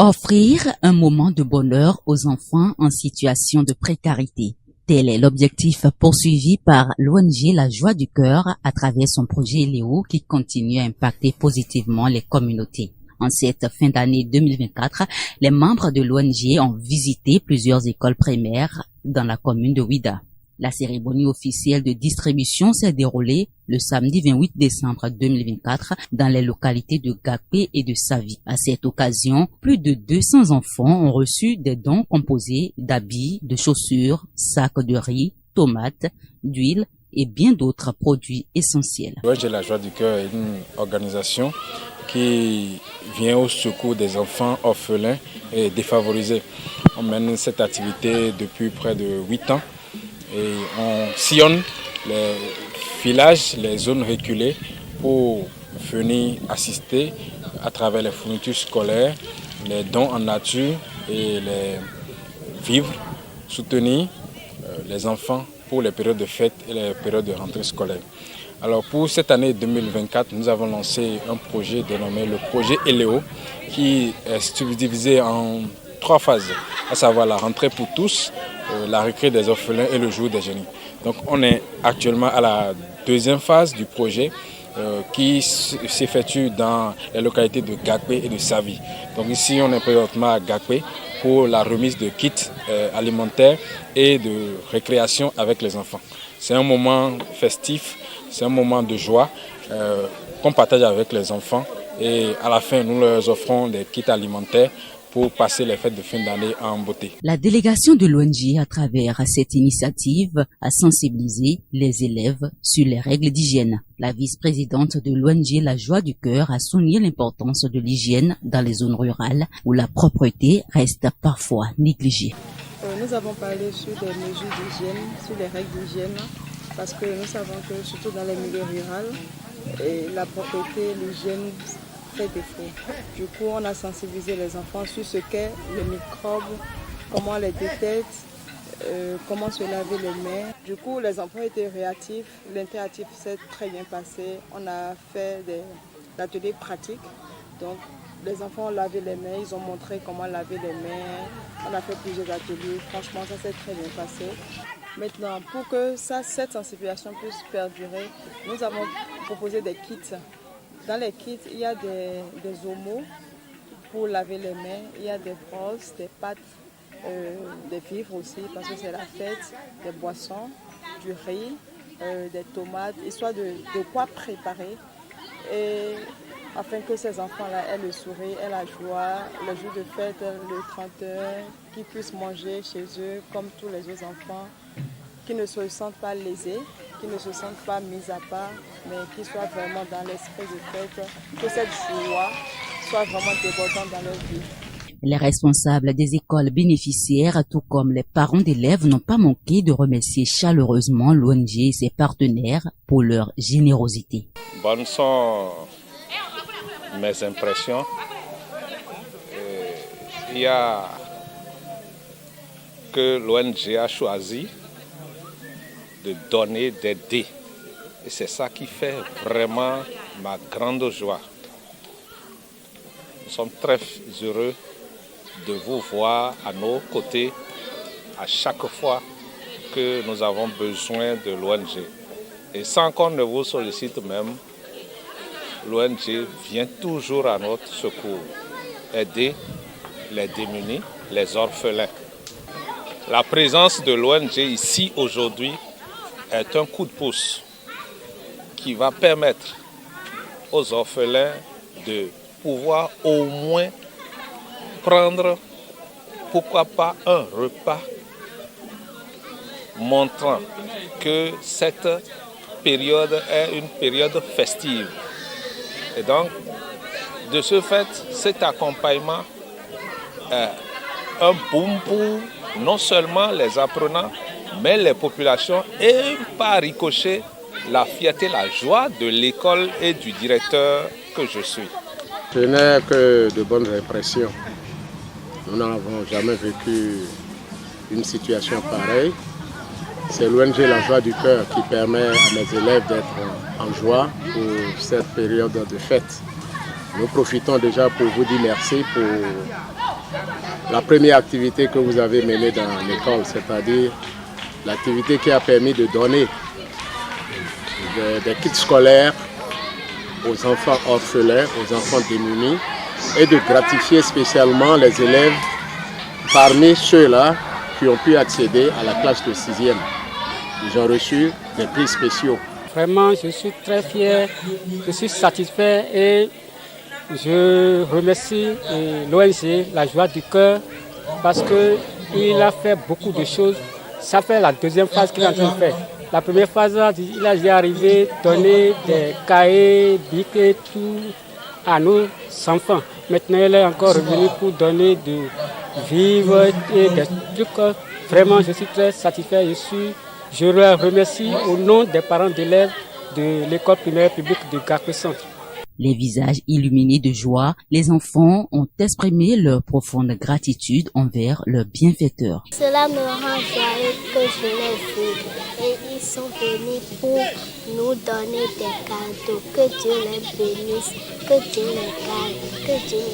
Offrir un moment de bonheur aux enfants en situation de précarité. Tel est l'objectif poursuivi par l'ONG La Joie du Cœur à travers son projet Léo qui continue à impacter positivement les communautés. En cette fin d'année 2024, les membres de l'ONG ont visité plusieurs écoles primaires dans la commune de Ouidah. La cérémonie officielle de distribution s'est déroulée le samedi 28 décembre 2024 dans les localités de Gakpé et de Savi. À cette occasion, plus de 200 enfants ont reçu des dons composés d'habits, de chaussures, sacs de riz, tomates, d'huile et bien d'autres produits essentiels. L'ONG La Joie du Cœur est une organisation qui vient au secours des enfants orphelins et défavorisés. On mène cette activité depuis près de 8 ans. Et on sillonne les villages, les zones reculées pour venir assister à travers les fournitures scolaires, les dons en nature et les vivres, soutenir les enfants pour les périodes de fête et les périodes de rentrée scolaire. Alors pour cette année 2024, nous avons lancé un projet dénommé le projet Léo qui est subdivisé en 3 phases, à savoir la rentrée pour tous, la récré des orphelins et le jour des génies. Donc on est actuellement à la 2e phase du projet qui s'effectue dans les localités de Gakpé et de Savi. Donc ici on est présentement à Gakpé pour la remise de kits alimentaires et de récréation avec les enfants. C'est un moment festif, c'est un moment de joie qu'on partage avec les enfants et à la fin nous leur offrons des kits alimentaires pour passer les fêtes de fin d'année en beauté. La délégation de l'ONG, à travers cette initiative, a sensibilisé les élèves sur les règles d'hygiène. La vice-présidente de l'ONG La Joie du Cœur a souligné l'importance de l'hygiène dans les zones rurales où la propreté reste parfois négligée. Nous avons parlé sur des mesures d'hygiène, sur les règles d'hygiène, parce que nous savons que surtout dans les milieux ruraux, la propreté, l'hygiène fait défaut. Du coup, on a sensibilisé les enfants sur ce qu'est le microbe, comment les détecter, comment se laver les mains. Du coup, les enfants étaient réactifs, l'interactif s'est très bien passé. On a fait des ateliers pratiques. Donc, les enfants ont lavé les mains, ils ont montré comment laver les mains. On a fait plusieurs ateliers. Franchement, ça s'est très bien passé. Maintenant, pour que cette sensibilisation puisse perdurer, nous avons proposé des kits. Dans les kits, il y a des omos pour laver les mains, il y a des brosses, des pâtes, des vivres aussi parce que c'est la fête, des boissons, du riz, des tomates, histoire de quoi préparer et afin que ces enfants-là aient le sourire, aient la joie, le jour de fête, le 31, qu'ils puissent manger chez eux comme tous les autres enfants, qui ne se sentent pas lésés, qui ne se sentent pas mis à part, mais qui soient vraiment dans l'esprit de fête, que cette joie soit vraiment débordante dans leur vie. Les responsables des écoles bénéficiaires, tout comme les parents d'élèves, n'ont pas manqué de remercier chaleureusement l'ONG et ses partenaires pour leur générosité. Bonnes sont mes impressions. Il y a que l'ONG a choisi de donner, d'aider. Et c'est ça qui fait vraiment ma grande joie. Nous sommes très heureux de vous voir à nos côtés à chaque fois que nous avons besoin de l'ONG. Et sans qu'on ne vous sollicite même, l'ONG vient toujours à notre secours, aider les démunis, les orphelins. La présence de l'ONG ici aujourd'hui est un coup de pouce qui va permettre aux orphelins de pouvoir au moins prendre, pourquoi pas, un repas montrant que cette période est une période festive. Et donc, de ce fait, cet accompagnement est un boom pour non seulement les apprenants, mais les populations et par ricochet, la fierté, la joie de l'école et du directeur que je suis. Je n'ai que de bonnes impressions. Nous n'avons jamais vécu une situation pareille. C'est l'ONG La Joie du Cœur qui permet à mes élèves d'être en joie pour cette période de fête. Nous profitons déjà pour vous dire merci pour la première activité que vous avez menée dans l'école, c'est-à-dire l'activité qui a permis de donner des kits scolaires aux enfants orphelins, aux enfants démunis, et de gratifier spécialement les élèves parmi ceux-là qui ont pu accéder à la classe de 6e. Ils ont reçu des prix spéciaux. Vraiment, je suis très fier, je suis satisfait et je remercie l'ONG La Joie du Cœur parce qu'il a fait beaucoup de choses. Ça fait la deuxième phase qu'il est en train de faire. La première phase, il a déjà arrivé à donner des cahiers, bics et tout à nos enfants. Maintenant, il est encore revenu pour donner de vivres et des trucs. Vraiment, je suis très satisfait. Je le remercie au nom des parents d'élèves de l'école primaire publique de Garqué Centre. Les visages illuminés de joie, les enfants ont exprimé leur profonde gratitude envers leur bienfaiteur. Cela me rend joyeux que je les vu et ils sont venus pour nous donner des cadeaux. Que Dieu les bénisse, que Dieu les garde, que Dieu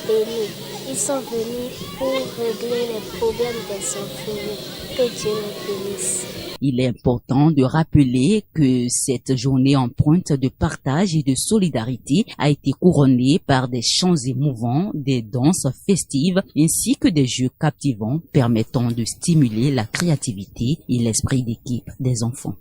les bénisse. Ils sont venus pour régler les problèmes des orphelins. Que Dieu les bénisse. Il est important de rappeler que cette journée empreinte de partage et de solidarité a été couronnée par des chants émouvants, des danses festives ainsi que des jeux captivants permettant de stimuler la créativité et l'esprit d'équipe des enfants.